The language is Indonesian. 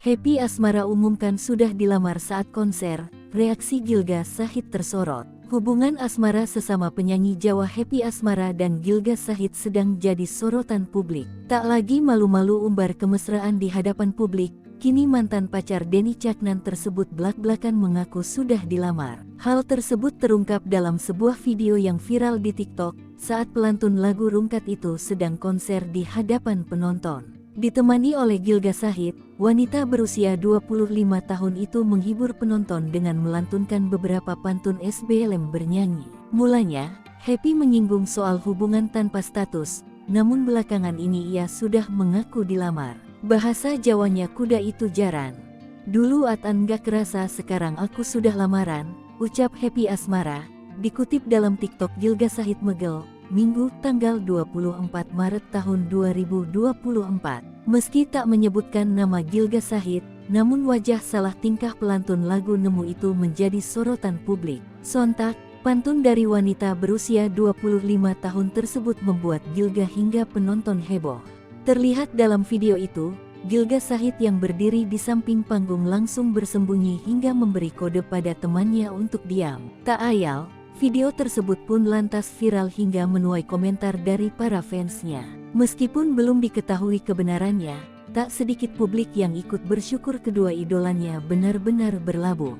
Happy Asmara umumkan sudah dilamar saat konser, reaksi Gilga Shahid tersorot. Hubungan asmara sesama penyanyi Jawa Happy Asmara dan Gilga Shahid sedang jadi sorotan publik. Tak lagi malu-malu umbar kemesraan di hadapan publik, kini mantan pacar Denny Caknan tersebut blak-blakan mengaku sudah dilamar. Hal tersebut terungkap dalam sebuah video yang viral di TikTok saat pelantun lagu Rungkat itu sedang konser di hadapan penonton. Ditemani oleh Gilga Shahid, wanita berusia 25 tahun itu menghibur penonton dengan melantunkan beberapa pantun SBLM bernyanyi. Mulanya, Happy menyinggung soal hubungan tanpa status, namun belakangan ini ia sudah mengaku dilamar. Bahasa Jawanya kuda itu jaran. Dulu atan gak kerasa sekarang aku sudah lamaran, ucap Happy Asmara, dikutip dalam TikTok Gilga Shahid Megel, Minggu tanggal 24 Maret tahun 2024. Meski tak menyebutkan nama Gilga Shahid, namun wajah salah tingkah pelantun lagu Nemu itu menjadi sorotan publik. Sontak, pantun dari wanita berusia 25 tahun tersebut membuat Gilga hingga penonton heboh. Terlihat dalam video itu, Gilga Shahid yang berdiri di samping panggung langsung bersembunyi hingga memberi kode pada temannya untuk diam. Tak ayal, video tersebut pun lantas viral hingga menuai komentar dari para fansnya. Meskipun belum diketahui kebenarannya, tak sedikit publik yang ikut bersyukur kedua idolanya benar-benar berlabuh.